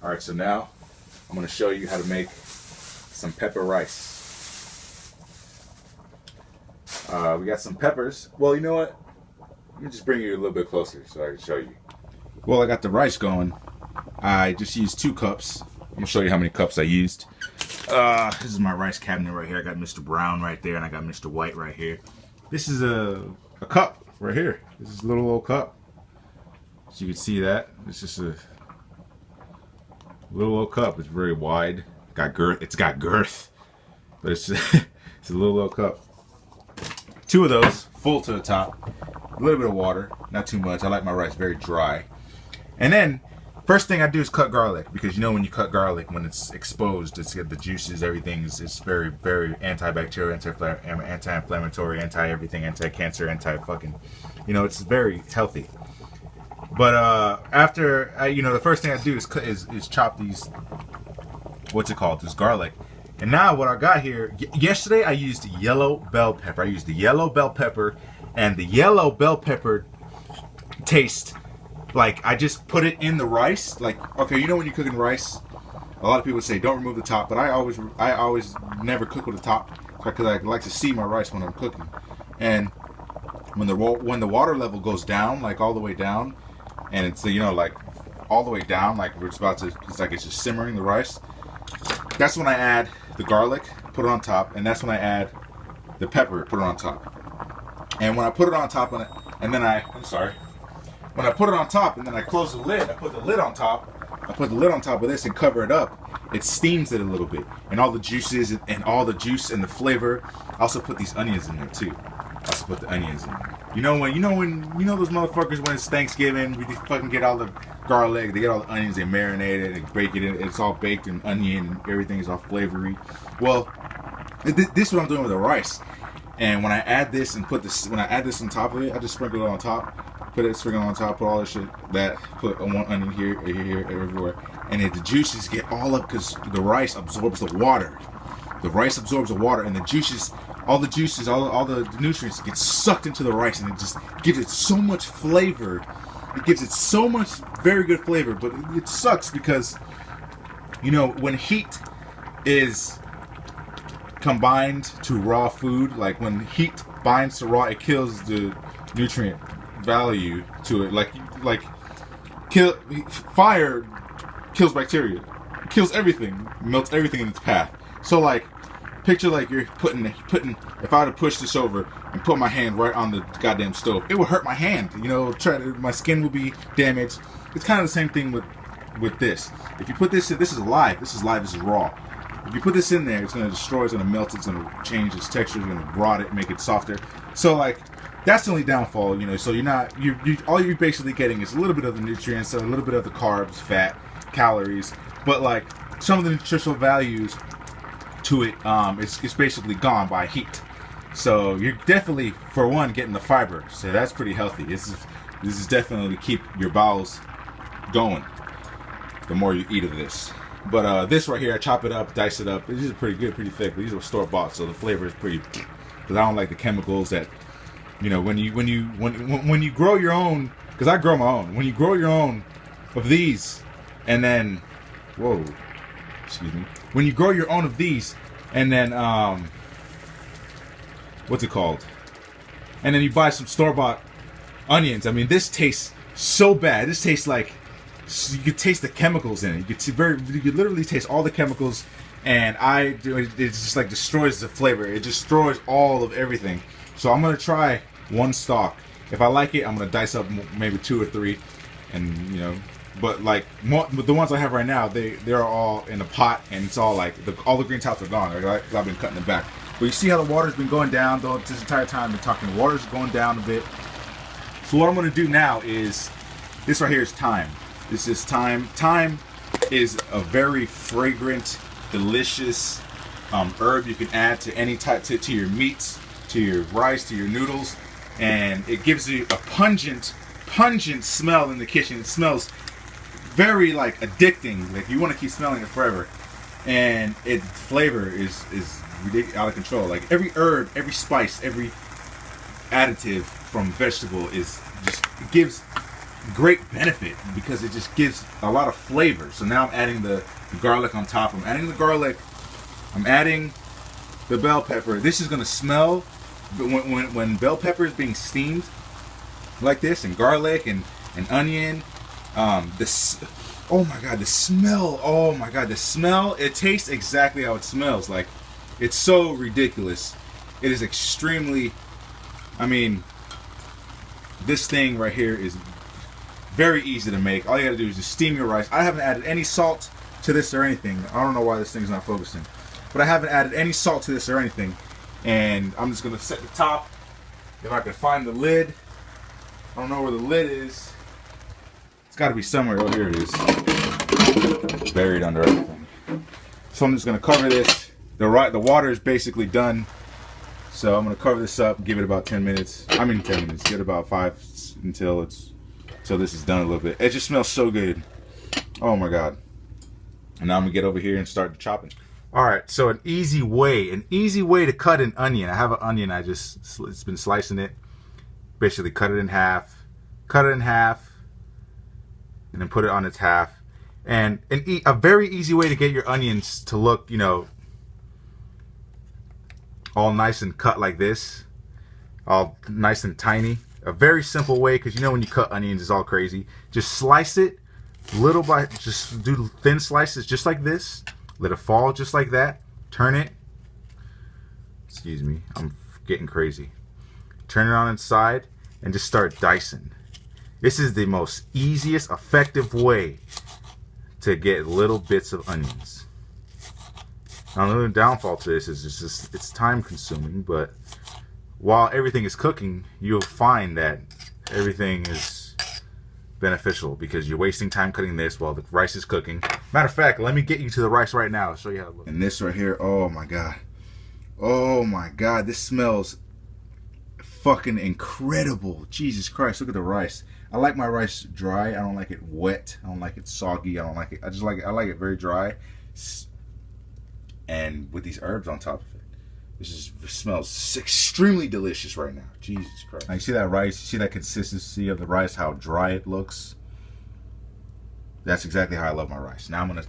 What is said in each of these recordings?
Alright, so now I'm going to show you how to make some pepper rice. We got some peppers. Well, you know what? Let me just bring you a little bit closer so I can show you. Well, I got the rice going. I just used 2 cups. I'm going to show you how many cups I used. This is my rice cabinet right here. I got Mr. Brown right there, and I got Mr. White right here. This is a cup right here. This is a little old cup. So you can see that. It's just a little old cup. It's very wide. Got girth. It's got girth, but it's just, it's a little old cup. 2 of those, full to the top. A little bit of water, not too much. I like my rice very dry. And then, first thing I do is cut garlic, because you know when you cut garlic, when it's exposed, it's got the juices, everything it's very, very antibacterial, anti-inflammatory, anti-everything, anti-cancer, anti-fucking, you know, it's very healthy. But after, the first thing I do is chop these, what's it called, this garlic. And now what I got here, yesterday I used yellow bell pepper. I used the yellow bell pepper, and the yellow bell pepper taste, like I just put it in the rice. Like, okay, you know when you're cooking rice, a lot of people say don't remove the top, but I always never cook with the top, because I like to see my rice when I'm cooking. And when the water level goes down, like all the way down, and it's, you know, like all the way down, like it's just simmering the rice, that's when I add the garlic, put it on top, and that's when I add the pepper, put it on top. And when I put it on top, when I put it on top and then I close the lid, I put the lid on top of this and cover it up, it steams it a little bit. And all the juices and all the juice and the flavor. I also put these onions in there too. You know those motherfuckers when it's Thanksgiving, we just fucking get all the garlic, they get all the onions, they marinate it, they bake it in, it's all baked in onion and everything is all flavory. Well, this is what I'm doing with the rice. And when I add this and when I add this on top of it, I just sprinkle it on top, sprinkle it on top, put all this shit, put one onion here, everywhere. And the juices get all up because the rice absorbs the water. The rice absorbs the water, and the juices, all the nutrients get sucked into the rice, and it just gives it so much flavor. It gives it so much very good flavor, but it sucks because, you know, when heat is combined to raw food, like when heat binds to raw, it kills the nutrient value to it. Fire kills bacteria, it kills everything, melts everything in its path. So like, picture like you're putting, if I were to push this over and put my hand right on the goddamn stove, it would hurt my hand, you know, my skin will be damaged. It's kind of the same thing with this. If you put this in, this is live, this is raw. If you put this in there, it's going to destroy, it's going to melt, it's going to change its texture, it's going to rot it, make it softer. So like, that's the only downfall, you know, so all you're basically getting is a little bit of the nutrients, a little bit of the carbs, fat, calories, but like some of the nutritional values to it, it's basically gone by heat. So you're definitely, for one, getting the fiber, so that's pretty healthy. This is definitely to keep your bowels going the more you eat of this. But this right here, I chop it up, dice it up. These are pretty good, pretty thick. These are store-bought, so the flavor is pretty. Because I don't like the chemicals that, you know, when you grow your own. Because I grow my own. When you grow your own of these, and then, when you grow your own of these, and then what's it called? And then you buy some store-bought onions. I mean, this tastes so bad. This tastes like. You could taste the chemicals in it. You could literally taste all the chemicals, and it just like destroys the flavor. It destroys all of everything. So I'm gonna try one stalk. If I like it, I'm gonna dice up maybe 2 or 3, and you know. But like the ones I have right now, they're all in a pot, and it's all like all the green tops are gone. Like, I've been cutting them back. But you see how the water's been going down though this entire time. I've been talking. The water's going down a bit. So what I'm gonna do now is this right here is thyme. This is thyme. Thyme is a very fragrant, delicious herb you can add to any type, to your meats, to your rice, to your noodles, and it gives you a pungent smell in the kitchen. It smells very like addicting. Like you want to keep smelling it forever, and its flavor is ridiculous, out of control. Like every herb, every spice, every additive from vegetable is just great benefit because it just gives a lot of flavor. So now I'm adding the garlic on top. I'm adding the garlic. I'm adding the bell pepper. This is gonna smell, but when bell pepper is being steamed like this, and garlic and onion, this, oh my god, the smell, oh my god, the smell, it tastes exactly how it smells. Like, it's so ridiculous. It is extremely, I mean, this thing right here is very easy to make. All you gotta do is just steam your rice. I haven't added any salt to this or anything. I don't know why this thing's not focusing, but I haven't added any salt to this or anything. And I'm just gonna set the top. If I can find the lid, I don't know where the lid is. It's gotta be somewhere. Oh, here it is. It's buried under everything. So I'm just gonna cover this. The water is basically done. So I'm gonna cover this up, give it about 10 minutes. I mean 10 minutes, get about 5 until this is done a little bit. It just smells so good. Oh my god. And now I'm gonna get over here and start chopping. Alright, so an easy way to cut an onion. I have an onion, it's been slicing it. Basically cut it in half, and then put it on its half. And a very easy way to get your onions to look, you know, all nice and cut like this, all nice and tiny. A very simple way, because you know when you cut onions it's all crazy. Just slice it little by, just do thin slices just like this. Let it fall just like that. Turn it. Excuse me, I'm getting crazy. Turn it on its side and just start dicing. This is the most easiest, effective way to get little bits of onions. Now, the only downfall to this is just it's time consuming, but while everything is cooking, you'll find that everything is beneficial because you're wasting time cutting this while the rice is cooking. Matter of fact, let me get you to the rice right now. I'll show you how it looks. And this right here, oh my god. Oh my god, this smells fucking incredible. Jesus Christ, look at the rice. I like my rice dry. I don't like it wet. I don't like it soggy. I don't like it. I like it very dry. And with these herbs on top of it, this smells extremely delicious right now. Jesus Christ. Now you see that rice? You see that consistency of the rice, how dry it looks? That's exactly how I love my rice. Now now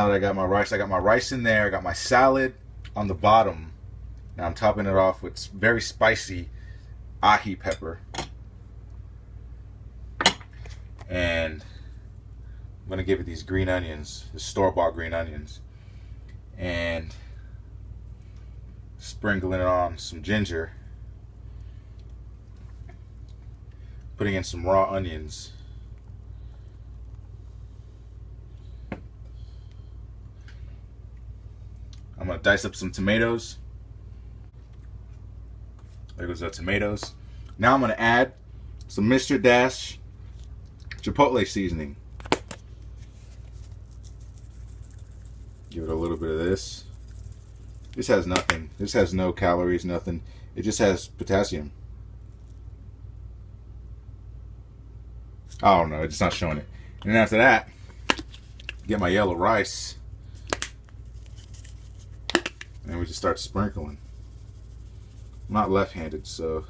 that I got my rice in there, I got my salad on the bottom. Now I'm topping it off with very spicy ají pepper. And I'm gonna give it these green onions, the store-bought green onions, and sprinkling it on some ginger, putting in some raw onions, I'm gonna dice up some tomatoes. There goes the tomatoes. Now I'm gonna add some Mr. Dash Chipotle seasoning. Give it a little bit of this. This has nothing. This has no calories, nothing. It just has potassium. I don't know, it's not showing it. And then after that, get my yellow rice. And we just start sprinkling. I'm not left-handed, so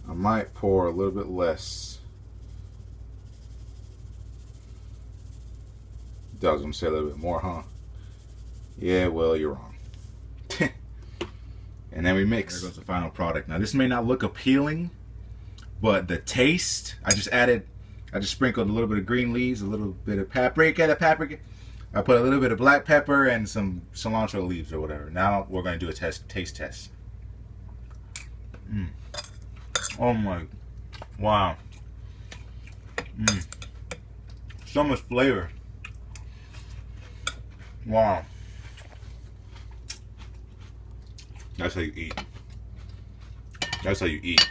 I might pour a little bit less. I was gonna say a little bit more, huh? Yeah, well, you're wrong. And then we mix. There goes the final product. Now this may not look appealing, but the taste, I just sprinkled a little bit of green leaves, a little bit of paprika. I put a little bit of black pepper and some cilantro leaves or whatever. Now we're gonna do a taste test. Oh my, wow. So much flavor. Wow. That's how you eat. That's how you eat.